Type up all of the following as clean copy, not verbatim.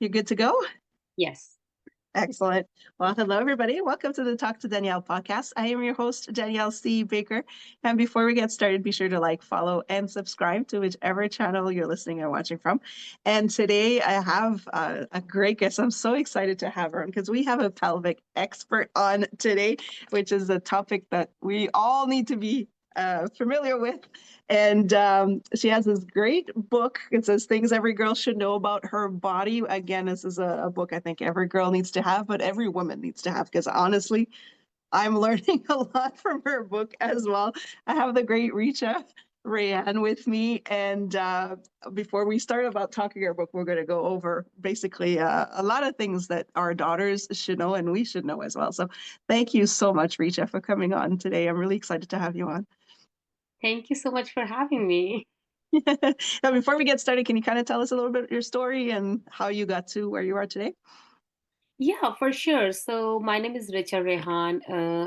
You're good to go? Yes. Excellent. Well, hello, everybody. Welcome to the Talk to Danielle podcast. I am your host, Danielle C. Baker. And before we get started, be sure to like, follow, and subscribe to whichever channel you're listening or watching from. And today I have a great guest. I'm so excited to have her on because we have a pelvic expert on today, which is a topic that we all need to be familiar with. And she has this great book. It says Things Every Girl Should Know About Her Body. Again, this is a book I think every girl needs to have, but every woman needs to have, because honestly, I'm learning a lot from her book as well. I have the great Richa Rehan with me. And before we start about talking our book, we're going to go over basically a lot of things that our daughters should know and we should know as well. So thank you so much, Richa, for coming on today. I'm really excited to have you on. Thank you so much for having me. Now, before we get started, can you kind of tell us a little bit of your story and how you got to where you are today? Yeah, for sure. So, my name is Richa Rehan.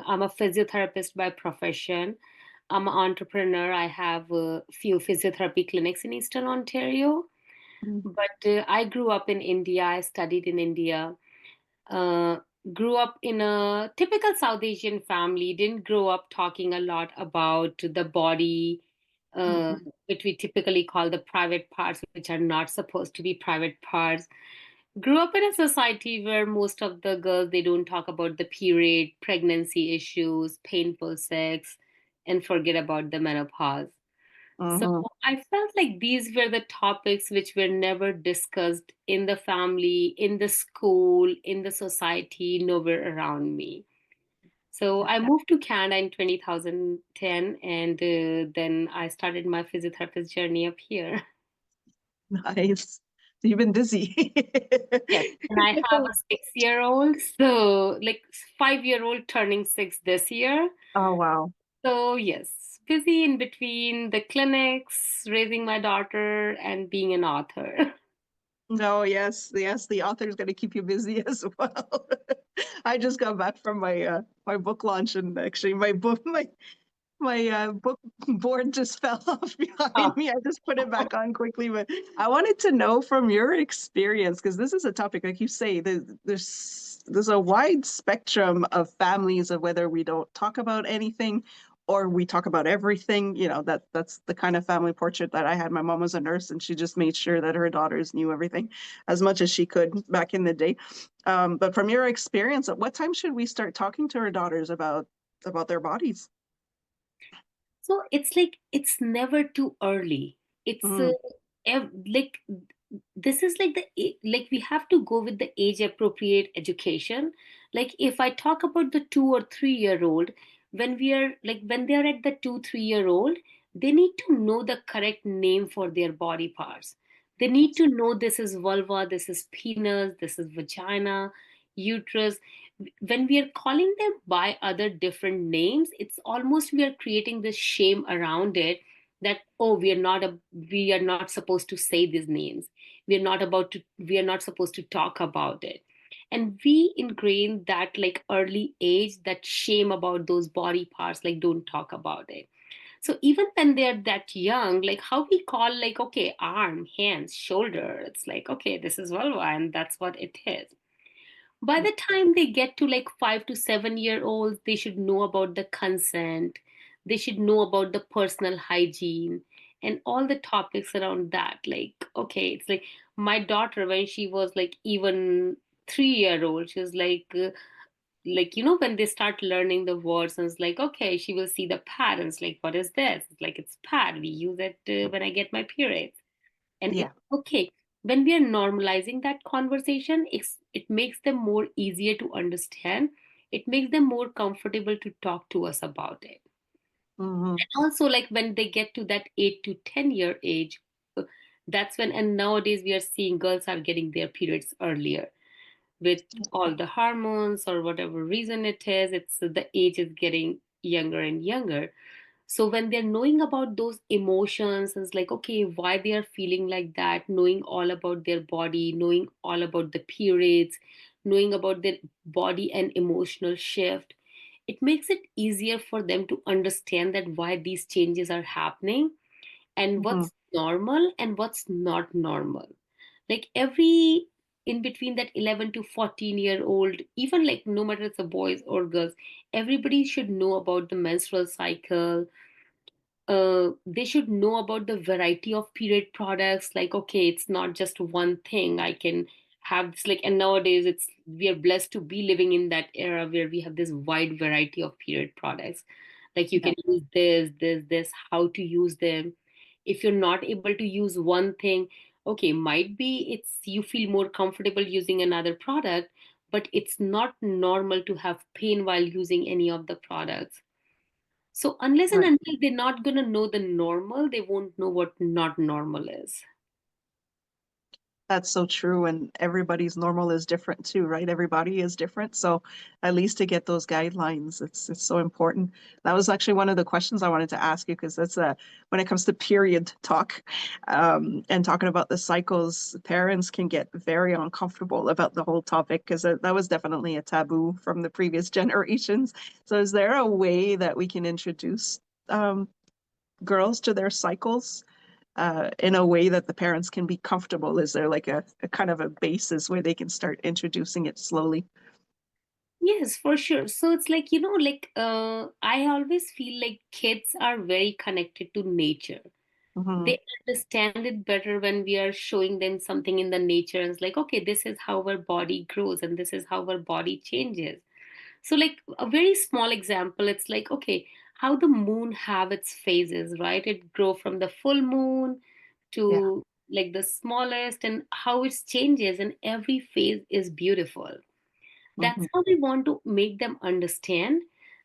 I'm a physiotherapist by profession. I'm an entrepreneur. I have a few physiotherapy clinics in Eastern Ontario. Mhm. But I grew up in India. I studied in India. Uh, Grew up in a typical South Asian family. Didn't grow up talking a lot about the body, uh, Mhm. which we typically call the private parts, which are not supposed to be private parts. Grew up in a society where most of the girls, they don't talk about the period, pregnancy issues, painful sex, and forget about the menopause. So Mhm. I felt like these were the topics which were never discussed in the family, in the school, in the society, nowhere around me. So I moved to Canada in 2010, and then I started my physiotherapist journey up here. Nice. So you've been busy. Yes, and I have a 6-year-old, so like 5-year-old turning 6 this year. Oh, wow. So yes, busy in between the clinics, raising my daughter, and being an author. No, yes, yes, the author's going to keep you busy as well. I just got back from my book launch, and actually my book board just fell off behind me. I just put it back on quickly, but I wanted to know from your experience, because this is a topic, like you say, there's a wide spectrum of families of whether we don't talk about anything or we talk about everything. That's the kind of family portrait that I had. My mom was a nurse, and she just made sure that her daughters knew everything as much as she could back in the day. But from your experience, at what time should we start talking to our daughters about their bodies? So it's like it's never too early. It's Mm, like this is like like we have to go with the age appropriate education. Like if I talk about the 2 or 3 year old, when they are at the 2 3 year old, they need to know the correct name for their body parts. They need to know this is vulva, this is penis, this is vagina, uterus. When we are calling them by other different names, it's almost we are creating this shame around it, that oh, we are not supposed to say these names, we are not supposed to talk about it. And we ingrain that like early age, that shame about those body parts, like don't talk about it. So even when they're that young, like how we call, like, okay, arm, hands, shoulder, it's like, okay, this is vulva and that's what it is. By the time they get to like 5 to 7 year olds, they should know about the consent, they should know about the personal hygiene and all the topics around that. Like, okay, it's like my daughter, when she was like even 3 year old, she was like, when they start learning the words, and it's like, okay, she will see the pad, and it's like, what is this? It's like, it's pad, we use it when I get my periods. And yeah. it's okay. When we are normalizing that conversation, it makes them more easier to understand. It makes them more comfortable to talk to us about it. Hmm. And also, like when they get to that 8 to 10 year age, uh, that's when, and nowadays we are seeing girls are getting their periods earlier with all the hormones or whatever reason it is. It's the age is getting younger and younger. So when they're knowing about those emotions, it's like, okay, why they are feeling like that, knowing all about their body, knowing all about the periods, knowing about their body and emotional shift, it makes it easier for them to understand that why these changes are happening and Hmm. what's normal and what's not normal. Like every in between that 11 to 14-year-old, even like no matter it's a boys or girls, everybody should know about the menstrual cycle. They should know about the variety of period products. Like, okay, it's not just one thing. I can have this, like, and nowadays it's, we are blessed to be living in that era where we have this wide variety of period products. Like, you Yeah. can use this, how to use them. If you're not able to use one thing, okay, might be it's you feel more comfortable using another product, but it's not normal to have pain while using any of the products. So unless and Right. until they're not gonna know the normal, they won't know what not normal is. That's so true. And everybody's normal is different too, right? Everybody is different. So at least to get those guidelines, it's so important. That was actually one of the questions I wanted to ask you because that's when it comes to period talk, and talking about the cycles, parents can get very uncomfortable about the whole topic because that was definitely a taboo from the previous generations. So is there a way that we can introduce um, girls to their cycles in a way that the parents can be comfortable? Is there like a kind of a basis where they can start introducing it slowly? Yes, for sure. So it's like, like I always feel like kids are very connected to nature. Hmm. They understand it better when we are showing them something in the nature, and it's like, okay, this is how our body grows and this is how our body changes. So, like a very small example, it's like, okay, how the moon have its phases, right? It grow from the full moon Yeah. to like the smallest, and how it changes, and every phase is beautiful. That's Hmm. how we want to make them understand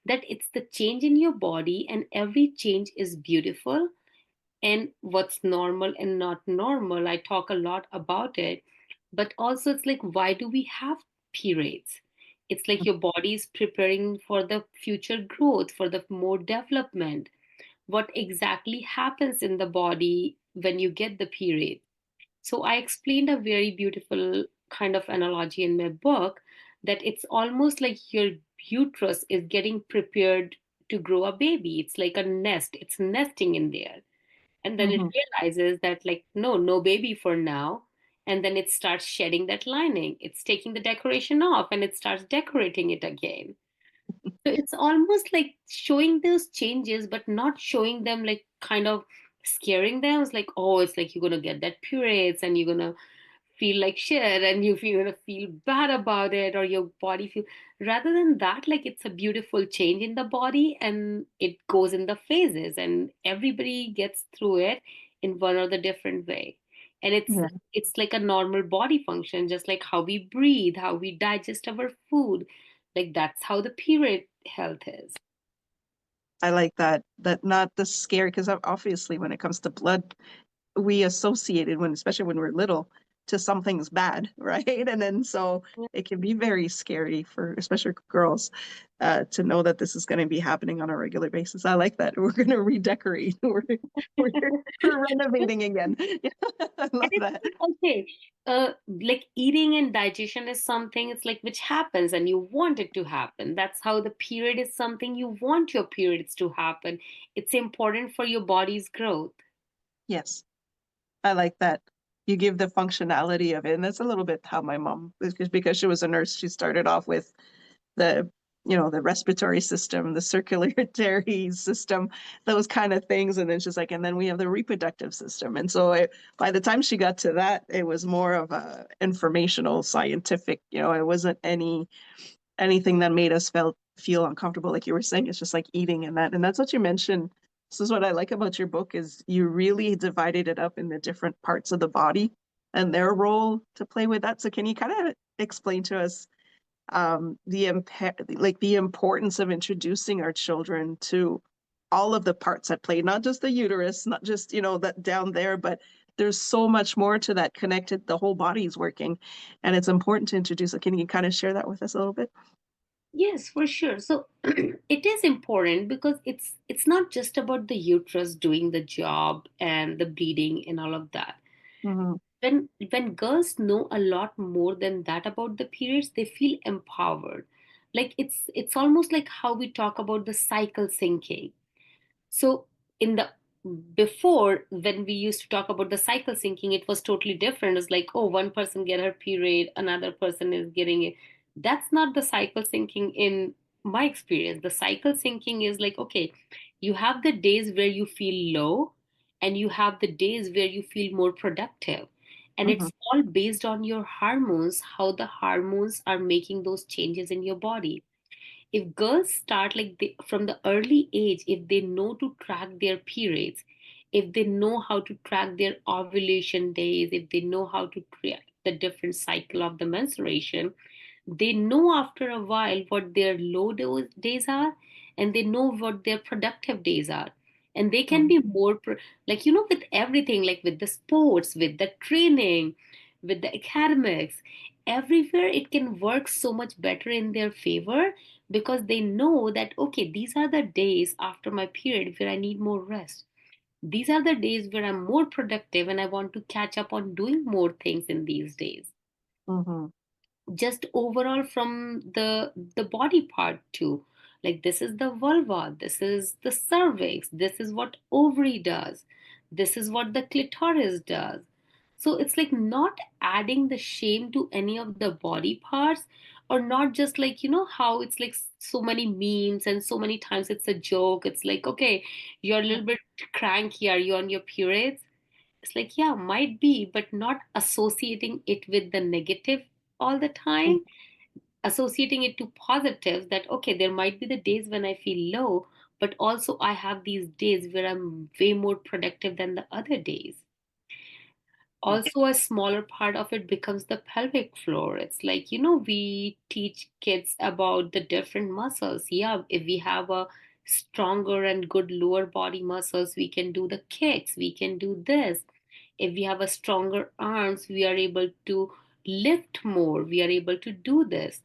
that it's the change in your body, and every change is beautiful, and what's normal and not normal. I talk a lot about it, but also it's like, why do we have periods? It's like your body is preparing for the future growth, for the more development. What exactly happens in the body when you get the period? So I explained a very beautiful kind of analogy in my book, that it's almost like your uterus is getting prepared to grow a baby. It's like a nest, it's nesting in there, and then it Hmm. realizes that, like, no baby for now, and then it starts shedding that lining, it's taking the decoration off, and it starts decorating it again. So it's almost like showing those changes, but not showing them like kind of scaring them. It's like, oh, it's like you're gonna get that periods and you're gonna feel like shit, and you're gonna feel bad about it, or your body feel, rather than that, like, it's a beautiful change in the body, and it goes in the phases, and everybody gets through it in one or the different way. And Yeah. it's like a normal body function, just like how we breathe, how we digest our food. Like, that's how the period health is. I like that. That not the scary, because obviously when it comes to blood, we associate it when, especially when we're little, to something's bad, right? And then so it can be very scary for especially girls to know that this is going to be happening on a regular basis. I like that. We're going to redecorate. We're, we're renovating again. I And love it's that. like, okay, like eating and digestion is something, it's like, which happens and you want it to happen. That's how the period is something you want your periods to happen. It's important for your body's growth. Yes, I like that. You give the functionality of it. And that's a little bit how my mom, because she was a nurse, she started off with the the respiratory system, the circulatory system, those kind of things, and then she's like, and then we have the reproductive system. And so by the time she got to that, it was more of a informational scientific, it wasn't anything that made us feel uncomfortable, like you were saying. It's just like eating and that's what you mentioned. This is what I like about your book, is you really divided it up in the different parts of the body and their role to play with that. So can you kind of explain to us like the importance of introducing our children to all of the parts at play, not just the uterus, not just that down there, but there's so much more to that connected. The whole body's working, and it's important to introduce it. Can you kind of share that with us a little bit? Yes, for sure. So it is important because it's not just about the uterus doing the job and the bleeding and all of that. Hmm. When girls know a lot more than that about the periods, they feel empowered. Like, it's almost like how we talk about the cycle syncing. So in the before, when we used to talk about the cycle syncing, it was totally different. It's like, oh, one person get her period, another person is getting it. That's not the cycle syncing in my experience. The cycle syncing is like, okay, you have the days where you feel low, and you have the days where you feel more productive, and Mm-hmm. it's all based on your hormones, how the hormones are making those changes in your body. If girls start like from the early age, if they know to track their periods, if they know how to track their ovulation days, if they know how to track the different cycle of the menstruation, they know after a while what their days are, and they know what their productive days are. And they can be more like, with everything, like with the sports, with the training, with the academics, everywhere it can work so much better in their favor, because they know that, okay, these are the days after my period where I need more rest. These are the days where I'm more productive and I want to catch up on doing more things in these days. Mm-hmm. Just overall from the body part too, like this is the vulva, this is the cervix, this is what ovary does, this is what the clitoris does. So it's like not adding the shame to any of the body parts, or not just like, how it's like so many memes and so many times it's a joke. It's like, okay, you're a Yeah. little bit cranky, are you on your periods? It's like, yeah, might be, but not associating it with the negative all the time, associating it to positives, that okay, there might be the days when I feel low, but also I have these days where I'm way more productive than the other days. Yeah. Also, a smaller part of it becomes the pelvic floor. It's like, we teach kids about the different muscles. Yeah, if we have a stronger and good lower body muscles, we can do the kicks, we can do this. If we have a stronger arms, we are able to lift more, we are able to do this.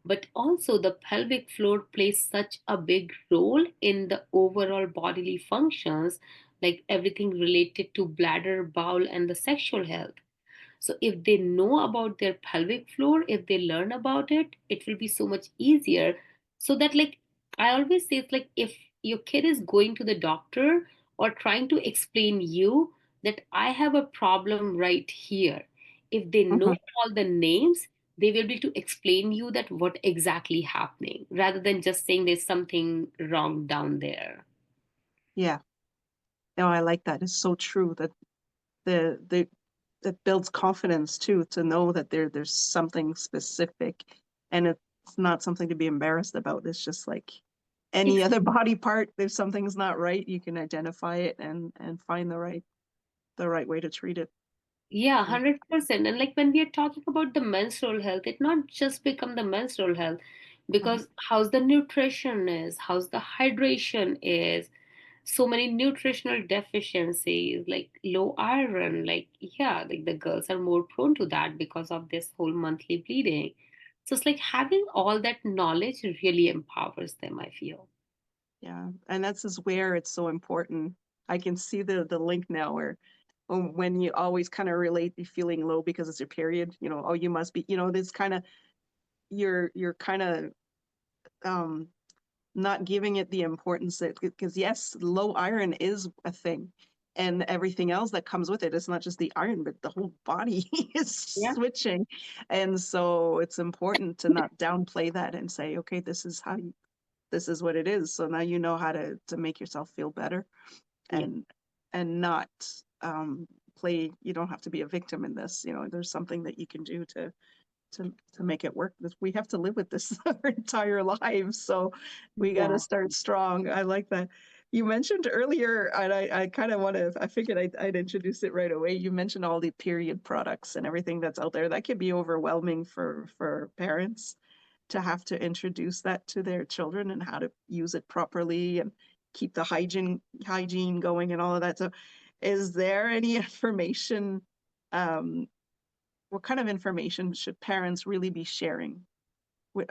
But also the pelvic floor plays such a big role in the overall bodily functions, like everything related to bladder, bowel, and the sexual health. So if they know about their pelvic floor, if they learn about it, it will be so much easier. So that, like, I always say, it's like if your kid is going to the doctor or trying to explain you that I have a problem right here, if they know Mm-hmm. all the names, they will be able to explain you that what exactly happening, rather than just saying there's something wrong down there. Yeah. No, I like that. It's so true that the that builds confidence too, to know that there's something specific, and it's not something to be embarrassed about. It's just like any other body part. If something's not right, you can identify it and find the right way to treat it. Yeah, Yeah. 100%. And like when we are talking about the menstrual health, it not just become the menstrual health, Mhm. because how's the nutrition is, how's the hydration is, so many nutritional deficiencies, like low iron, like yeah, like the girls are more prone to that because of this whole monthly bleeding. So it's like having all that knowledge really empowers them, I feel. Yeah, and that's is where it's so important. I can see the link now where when you always kind of relate the feeling low because it's your period, oh, you must be, this kind of you're kind of um not giving it the importance that, because yes, low iron is a thing, and everything else that comes with it. It's not just the iron, but the whole body is Yeah. switching. And so it's important to not downplay that and say, okay, this is what it is. So now you know how to make yourself feel better, Yeah. and not um play. You don't have to be a victim in this. There's something that you can do to make it work. We have to live with this our entire lives, so we got to Yeah. start strong. I like that. You mentioned earlier, and I kind of want to. I figured I'd introduce it right away. You mentioned all the period products and everything that's out there. That could be overwhelming for parents to have to introduce that to their children and how to use it properly and keep the hygiene going and all of that. So, is there any information? Um, what kind of information should parents really be sharing with,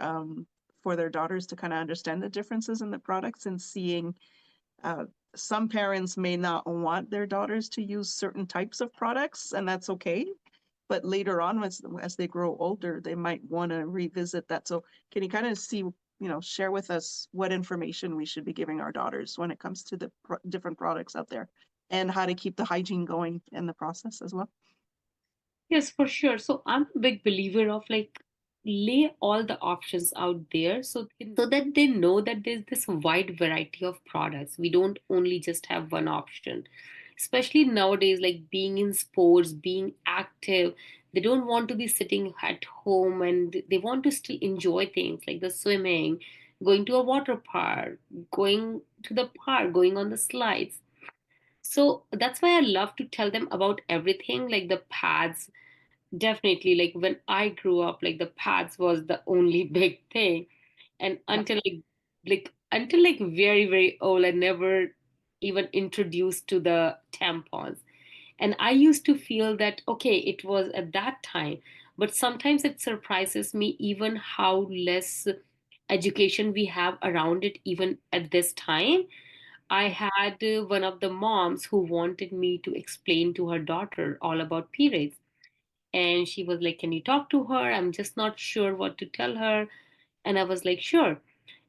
for their daughters to kind of understand the differences in the products, and seeing uh, some parents may not want their daughters to use certain types of products, and that's okay. But later on, as they grow older, they might want to revisit that. So can you kind of see share with us what information we should be giving our daughters when it comes to the different products out there and how to keep the hygiene going in the process as well. Yes, for sure. So I'm a big believer of like lay all the options out there so that they know that there's this wide variety of products. We don't only just have one option. Especially nowadays, like being in sports, being active, they don't want to be sitting at home and they want to still enjoy things like the swimming, going to a water park, going to the park, going on the slides. So that's why I love to tell them about everything like the pads. Definitely, like when I grew up, like the pads was the only big thing. And Yeah, until like very, very old, I never even introduced to the tampons. And I used to feel that, okay, it was at that time. But sometimes it surprises me even how less education we have around it, even at this time. I had one of the moms who wanted me to explain to her daughter all about periods. And she was like, can you talk to her? I'm just not sure what to tell her. And I was like, sure.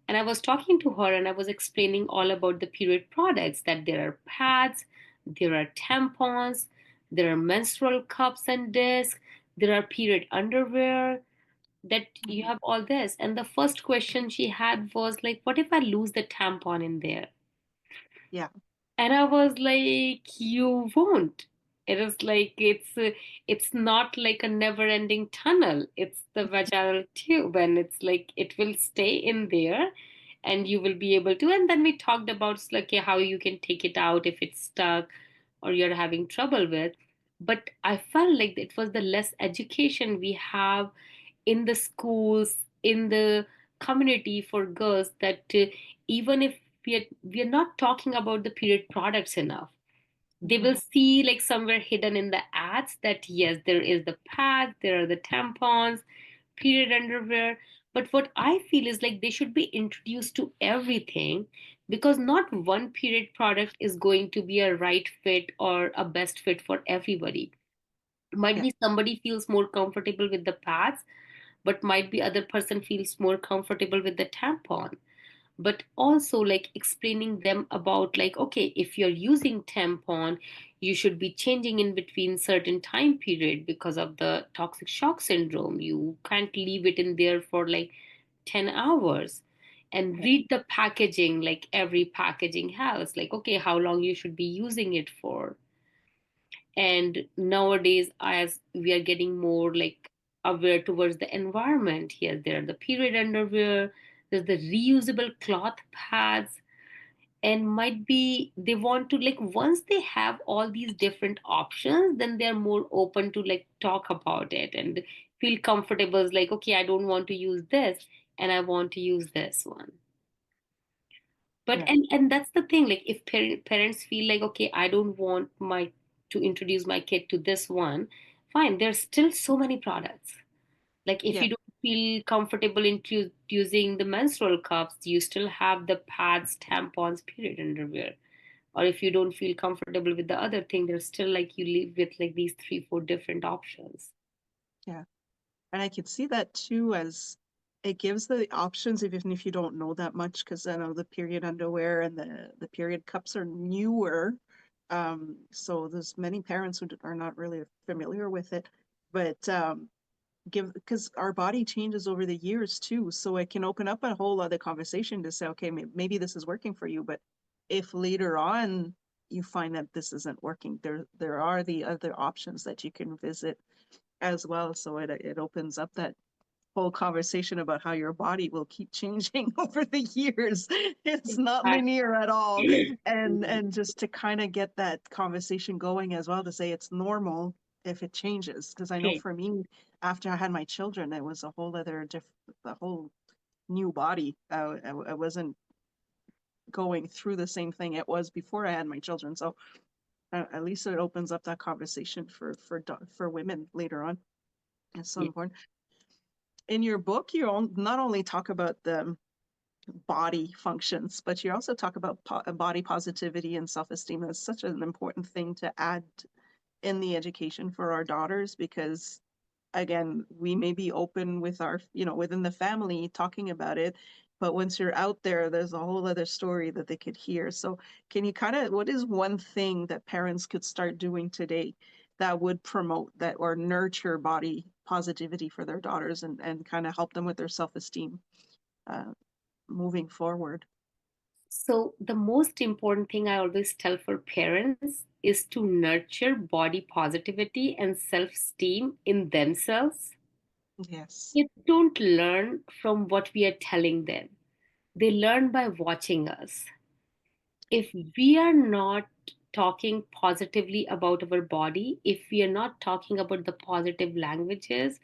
And I was talking to her and I was explaining all about the period products, that there are pads, there are tampons, there are menstrual cups and discs, there are period underwear, that you mhm, have all this. And the first question she had was like, what if I lose the tampon in there? yeah, And I was like, you won't. It is like it's not like a never-ending tunnel. It's the vaginal tube, and it's like it will stay in there, and you will be able to. And then we talked about like how you can take it out if it's stuck or you're having trouble with. But I felt like it was the less education we have in the schools, in the community for girls, that even if we are not talking about the period products enough, they mhm, will see like somewhere hidden in the ads that yes, there is the pad, there are the tampons, period underwear. But what I feel is like they should be introduced to everything, because not one period product is going to be a right fit or a best fit for everybody. Might yeah, be somebody feels more comfortable with the pads, but might be other person feels more comfortable with the tampon. But also like explaining them about like, okay, if you're using tampon, you should be changing in between certain time period because of the toxic shock syndrome. You can't leave it in there for like 10 hours. And yeah, read the packaging, like every packaging has like, okay, how long you should be using it for. And nowadays, as we are getting more like aware towards the environment, here there are the period underwear, there's the reusable cloth pads. And might be they want to like, once they have all these different options, then they're more open to like talk about it and feel comfortable. It's like, okay, I don't want to use this and I want to use this one. But yeah, and that's the thing, like if parents feel like, okay, I don't want my to introduce my kid to this one, fine, there's still so many products. Like if yeah, you don't feel comfortable using the menstrual cups, you still have the pads, tampons, period underwear. Or if you don't feel comfortable with the other thing, there's still like you live with like these three four different options. yeah. And I could see that too, as it gives the options even if you don't know that much, because I know the period underwear and the period cups are newer. So there's many parents who are not really familiar with it, but give because our body changes over the years too, so it can open up a whole other conversation to say, okay, maybe this is working for you, but if later on you find that this isn't working, there are the other options that you can visit as well. So it opens up that whole conversation about how your body will keep changing over the years. It's not linear at all. And just to kind of get that conversation going as well, to say it's normal if it changes. Because I know Right. for me, after I had my children, it was a whole other the whole new body. I wasn't going through the same thing it was before I had my children. So at least it opens up that conversation for women later on. It's so Yeah. important. In your book, you not only talk about the body functions, but you also talk about body positivity and self-esteem. That's such an important thing to add in the education for our daughters, because again, we may be open with our, within the family talking about it, But once you're out there, there's a whole other story that they could hear. So, can you kind of, what is one thing that parents could start doing today that would promote that or nurture body positivity for their daughters and kind of help them with their self-esteem uh, moving forward? So, the most important thing I always tell for parents is to nurture body positivity and self esteem in themselves. Yes. Kids don't learn from what we are telling them, they learn by watching us. If we are not talking positively about our body, if we are not talking about the positive languages,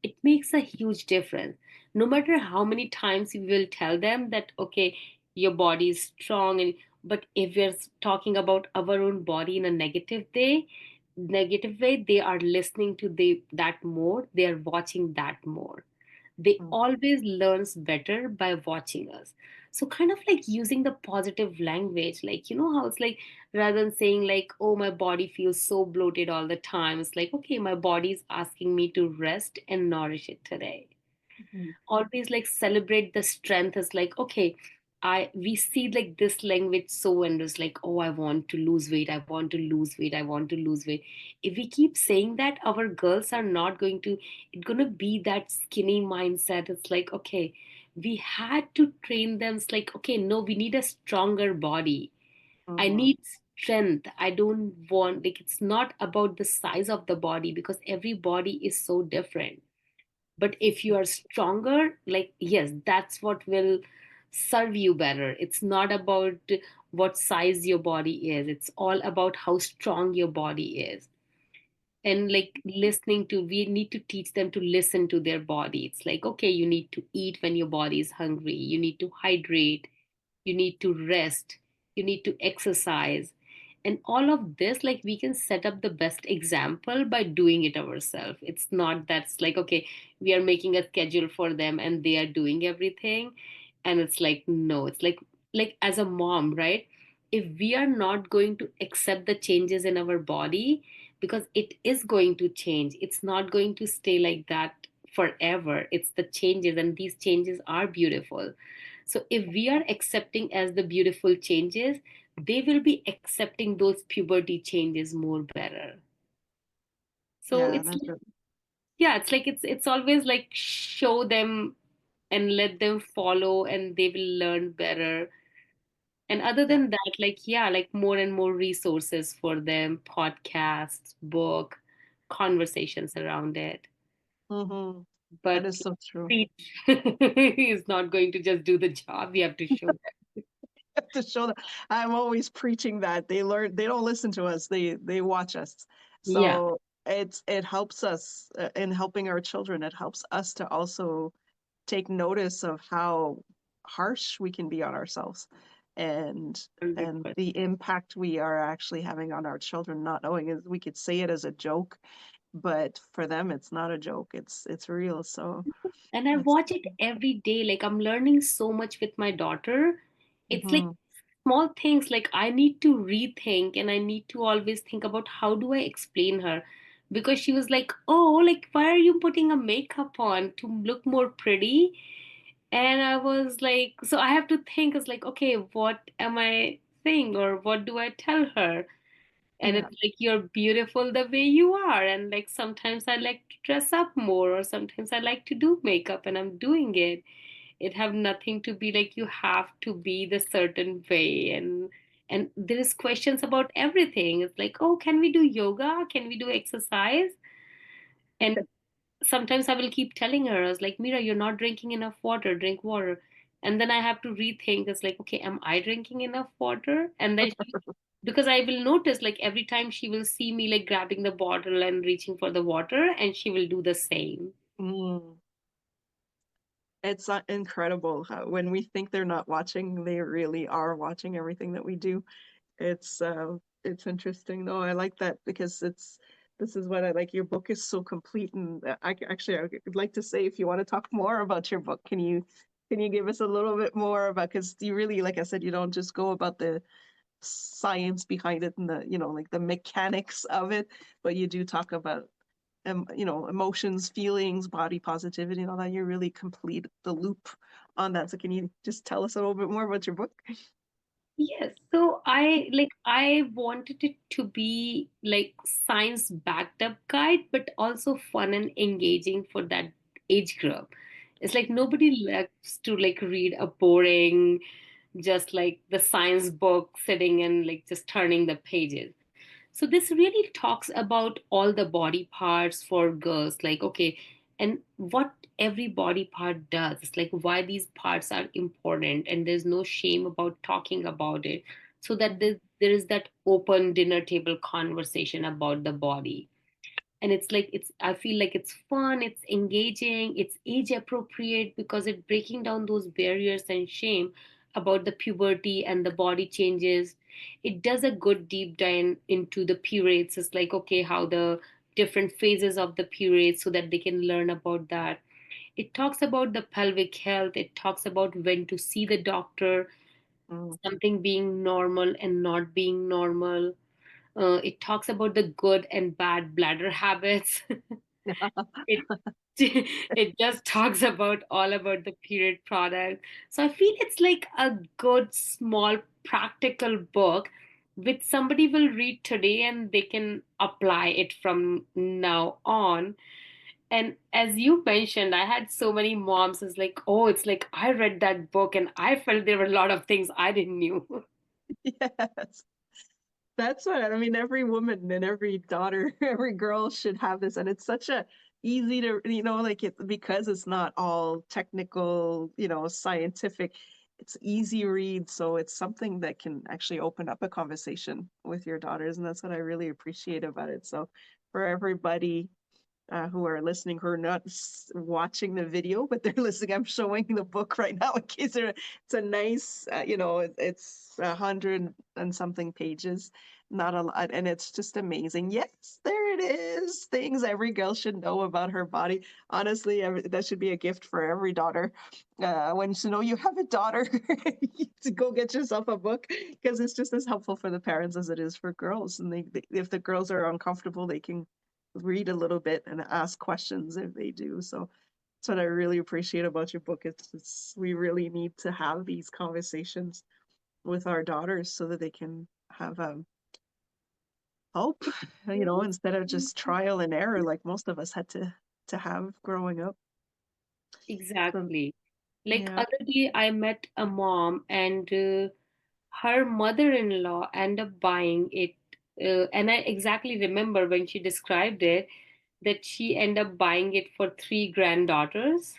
it makes a huge difference. No matter how many times we will tell them that, okay, your body is strong, and but if we're talking about our own body in a negative way, they are listening to that more, they are watching that more. They Mm. always learns better by watching us. So kind of like using the positive language, like, you know how it's like, rather than saying like, oh, my body feels so bloated all the time, it's like, okay, my body is asking me to rest and nourish it today. Mhm. Always like celebrate the strength. Is like, okay, I we see like this language so, and it's like, oh, I want to lose weight, I want to lose weight, I want to lose weight. If we keep saying that, our girls are not going to, it's gonna be that skinny mindset. It's like, okay, we had to train them. It's like, okay, no, we need a stronger body. I Mhm. need strength. I don't want, like, it's not about the size of the body, because every body is so different. But if you are stronger, like, yes, that's what will serve you better. It's not about what size your body is, it's all about how strong your body is. And like listening to, we need to teach them to listen to their body. It's like, okay, you need to eat when your body is hungry, you need to hydrate, you need to rest, you need to exercise. And all of this, like, we can set up the best example by doing it ourselves. It's not that's like, okay, we are making a schedule for them and they are doing everything. And it's like, no, it's like as a mom, right? If we are not going to accept the changes in our body, because it is going to change, it's not going to stay like that forever. It's the changes, and these changes are beautiful. So if we are accepting as the beautiful changes, they will be accepting those puberty changes more better. So Yeah, it's that's it. yeah, it's like it's always like show them and let them follow, and they will learn better. And other Yeah. than that, like, yeah, like more and more resources for them, podcasts, book, conversations around it. Hmm. That But is so true. preach is not going to just do the job. We have to show them. To show them, I'm always preaching that they learn. They don't listen to us. They watch us. Yeah, So it helps us in helping our children. It helps us to also take notice of how harsh we can be on ourselves, and 100%. the impact we are actually having on our children. Not knowing is we could say it as a joke, but for them it's not a joke. It's real. So And I it's. watch it every day. Like, I'm learning so much with my daughter. It's like Mhm. small things, like I need to rethink, and I need to always think about how do I explain her. Because she was like, oh, like, why are you putting a makeup on to look more pretty? And I was like, so I have to think, it's like, okay, what am I saying, or what do I tell her? And Yeah. it's like, you're beautiful the way you are, and like sometimes I like to dress up more, or sometimes I like to do makeup, and I'm doing it. It have nothing to be like you have to be the certain way. And there is questions about everything. It's like, oh, can we do yoga, can we do exercise? And sometimes I will keep telling her, I was like, Mira, you're not drinking enough water, drink water. And then I have to rethink, it's like, okay, am I drinking enough water? And then because I will notice, like, every time she will see me like grabbing the bottle and reaching for the water, and she will do the same. Mm. It's incredible how when we think they're not watching, they really are watching everything that we do. It's interesting. No, I like that because it's this is what I like. Your book is so complete, and actually I would like to say if you want to talk more about your book, can you give us a little bit more about because you really, like I said, you don't just go about the science behind it and the like the mechanics of it, but you do talk about emotions, feelings, body positivity, and all that. You really complete the loop on that. So can you just tell us a little bit more about your book? Yes, so I wanted it to be like science backed up guide, but also fun and engaging for that age group. It's like nobody likes to like read a boring, just like the science book sitting and like just turning the pages. So this really talks about all the body parts for girls, like okay, and what every body part does. It's like why these parts are important, and there's no shame about talking about it, so that there is that open dinner table conversation about the body. And it's like it's I feel like it's fun, it's engaging, it's age appropriate because it breaking down those barriers and shame about the puberty and the body changes. It does a good deep dive into the periods. It's like okay, how the different phases of the periods, so that they can learn about that. It talks about the pelvic health, it talks about when to see the doctor, Mm. something being normal and not being normal. It talks about the good and bad bladder habits. it it just talks about all about the period product. So I feel it's like a good small practical book which somebody will read today and they can apply it from now on. And as you mentioned, I had so many moms is like, oh, it's like I read that book and I felt there were a lot of things I didn't knew. Yes. That's what I mean. Every woman and every daughter, every girl should have this, and it's such a easy to, like it because it's not all technical, scientific. It's easy read, so it's something that can actually open up a conversation with your daughters, and that's what I really appreciate about it. So, for everybody who are listening, who are not watching the video, but they're listening. I'm showing the book right now in case it's a nice, it's 100 and something pages, not a lot, and it's just amazing. Yes, there it is. Things every girl should know about her body. Honestly, that should be a gift for every daughter. When you know you have a daughter, to go get yourself a book because it's just as helpful for the parents as it is for girls. And if the girls are uncomfortable, they can read a little bit and ask questions if they do. So that's what I really appreciate about your book. It's we really need to have these conversations with our daughters so that they can have hope, instead of just trial and error like most of us had to have growing up. So Exactly. Like yeah. other day, I met a mom, and her mother-in-law ended up buying it. And I exactly remember when she described it that she ended up buying it for three granddaughters.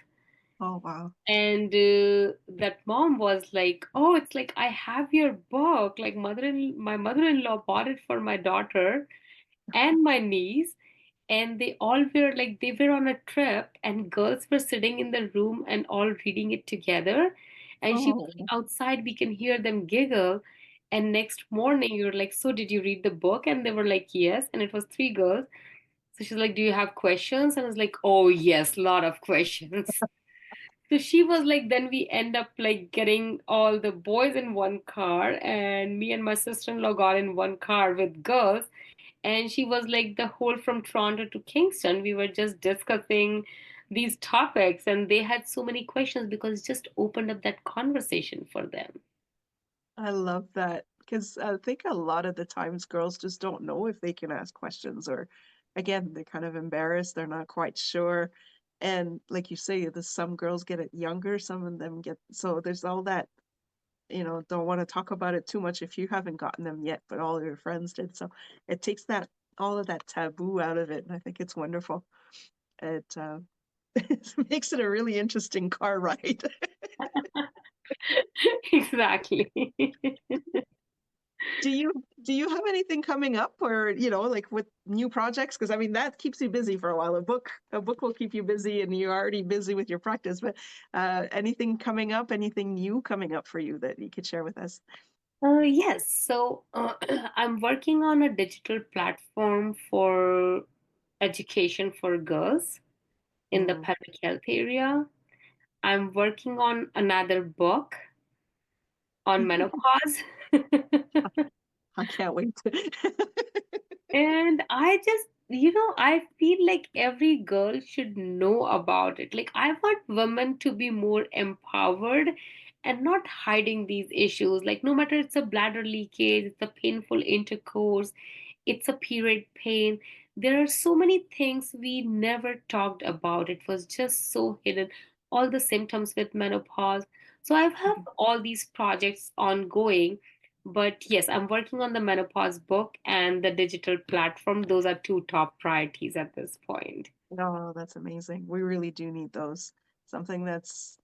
Oh wow. And that mom was like, "Oh, it's like I have your book. Like my mother-in-law bought it for my daughter and my niece, and they all were like they were on a trip and girls were sitting in the room and all reading it together, and she was Oh. like, outside we can hear them giggle. And next morning you're like, so did you read the book? And they were like, yes. And it was three girls. So she's like, do you have questions? And I was like, oh yes, lot of questions. So she was like, then we end up like getting all the boys in one car, and me and my sister-in-law got in one car with girls. And she was like, the whole from Toronto to Kingston, we were just discussing these topics, and they had so many questions because it just opened up that conversation for them. I love that because I think a lot of the times girls just don't know if they can ask questions, or again, they're kind of embarrassed, they're not quite sure. And like you say, some girls get it younger, some of them get, so there's all that, don't want to talk about it too much if you haven't gotten them yet, but all of your friends did. So it takes that all of that taboo out of it, and I think it's wonderful. It it makes it a really interesting car ride. Exactly. Do you have anything coming up, or like with new projects? Because I mean that keeps you busy for a while. A book will keep you busy, and you're already busy with your practice. But anything coming up, anything new coming up for you that you could share with us? Yes, so I'm working on a digital platform for education for girls in the Mm, pelvic health area. I'm working on another book on menopause. I can't wait to. And I just I feel like every girl should know about it. Like, I want women to be more empowered and not hiding these issues. Like, no matter it's a bladder leakage, it's a painful intercourse, it's a period pain. There are so many things we never talked about. It was just so hidden. All the symptoms with menopause. So I have all these projects ongoing, but yes, I'm working on the menopause book and the digital platform. Those are two top priorities at this point. Oh, that's amazing. We really do need those. Something that's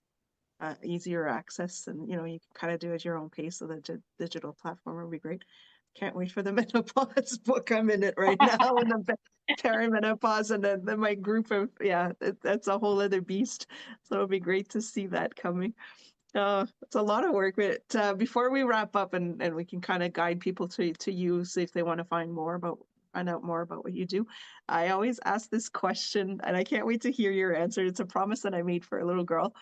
easier access, and you can kind of do it at your own pace. So the digital platform would be great. Can't wait for the menopause book. I'm in it right now, and the perimenopause, and then my group of that's a whole other beast. So it'll be great to see that coming. It's a lot of work, but before we wrap up and we can kind of guide people to you, see if they want to find out more about what you do. I always ask this question, and I can't wait to hear your answer. It's a promise that I made for a little girl.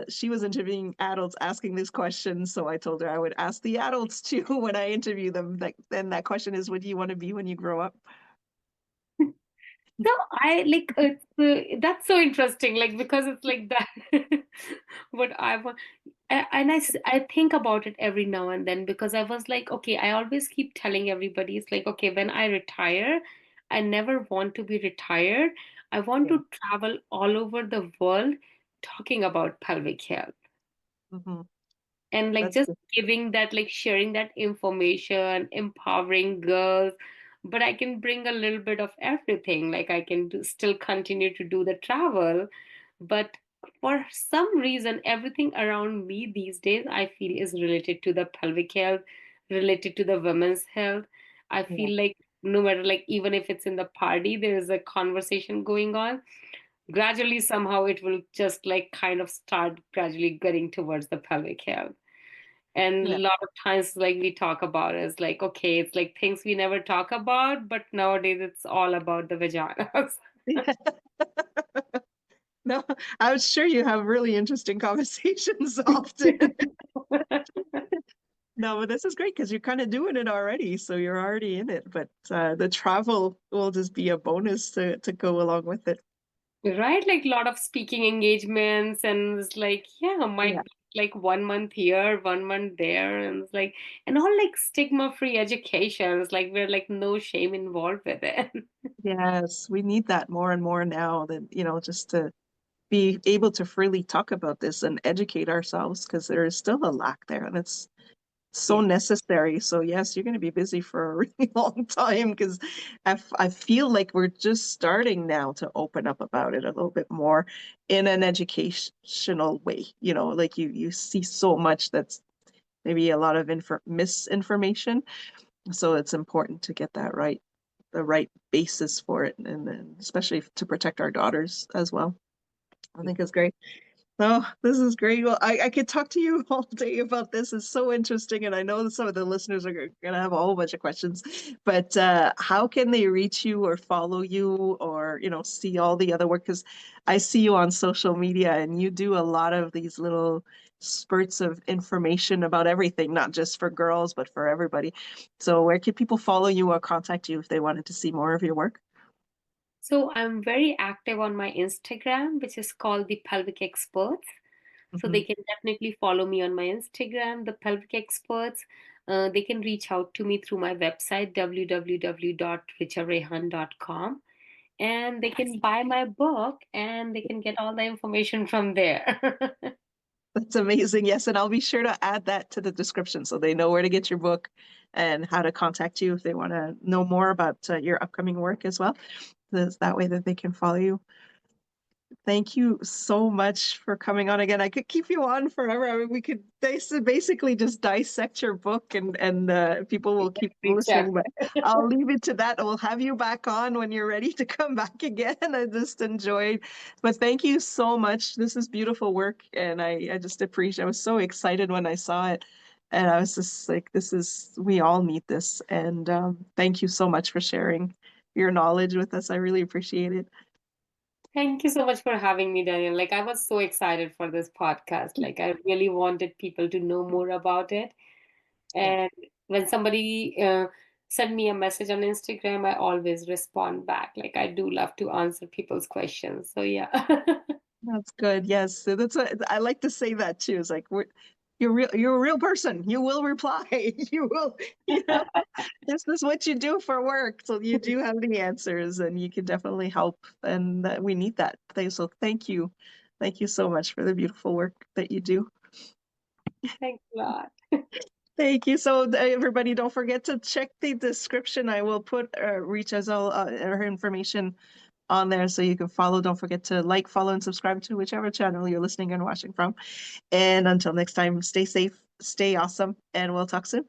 She was interviewing adults asking this question, so I told her I would ask the adults too when I interview them. Then that question is, what do you want to be when you grow up? So I like that's so interesting, like because it's like that. What I want, and I think about it every now and then because I was like, okay, I always keep telling everybody, it's like, okay, when I retire, I never want to be retired. I want Yeah. to travel all over the world talking about pelvic health Hmm. and like That's just good. giving that, like sharing that information, empowering girls. But I can bring a little bit of everything. Like I can still continue to do the travel, but for some reason everything around me these days I feel is related to the pelvic health, related to the women's health. I Yeah. feel like no matter, like even if it's in the party there is a conversation going on, gradually somehow it will just like kind of start gradually getting towards the pelvic health. And a Yeah. lot of times like we talk about is like, okay, it's like things we never talk about, but nowadays it's all about the vaginas. No, I'm sure you have really interesting conversations often. No, but this is great because you're kind of doing it already, so you're already in it. But the travel will just be a bonus to go along with it. Right, like a lot of speaking engagements, and it's like, yeah, Yeah. might be like 1 month here, 1 month there, and it's like, and all like stigma-free education. It's like we're like no shame involved with it. Yes, we need that more and more now than, just to be able to freely talk about this and educate ourselves because there is still a lack there and it's so Yeah. necessary. So yes, you're going to be busy for a really long time because I feel like we're just starting now to open up about it a little bit more in an educational way. Like you see so much that's maybe a lot of misinformation. So it's important to get the right basis for it, and then especially to protect our daughters as well. I think it's great. Oh, this is great. Well, I could talk to you all day about this. It's so interesting. And I know that some of the listeners are going to have a whole bunch of questions, but how can they reach you or follow you or, see all the other work? Because I see you on social media and you do a lot of these little spurts of information about everything, not just for girls, but for everybody. So where can people follow you or contact you if they wanted to see more of your work? So I'm very active on my Instagram, which is called the Pelvic Experts. So Hmm. they can definitely follow me on my Instagram, the Pelvic Experts. They can reach out to me through my website, www.richarehan.com. And they can buy my book and they can get all the information from there. That's amazing. Yes, and I'll be sure to add that to the description so they know where to get your book and how to contact you if they want to know more about your upcoming work as well. That way that they can follow you. Thank you so much for coming on again. I could keep you on forever. I mean, we could basically just dissect your book and people will keep Reach listening, out. but I'll leave it to that. We'll have you back on when you're ready to come back again. I just enjoyed, but thank you so much. This is beautiful work, and I just appreciate. I was so excited when I saw it, and I was just like, we all need this. And thank you so much for sharing your knowledge with us. I really appreciate it. Thank you so much for having me, Daniel. Like, I was so excited for this podcast. Like, I really wanted people to know more about it. Yeah. And when somebody send me a message on Instagram. I always respond back. Like I do love to answer people's questions. So yeah. That's good. Yes. So that's what I like to say that too. It's like you're a real person. You will reply. You will, you know, this is what you do for work. So you do have the answers and you can definitely help. And we need that. So thank you. Thank you so much for the beautiful work that you do. Thanks a lot. Thank you. So everybody, don't forget to check the description. I will put Richa's all her information on there so you can follow. Don't forget to like, follow, and subscribe to whichever channel you're listening and watching from. And until next time, stay safe, stay awesome, and we'll talk soon.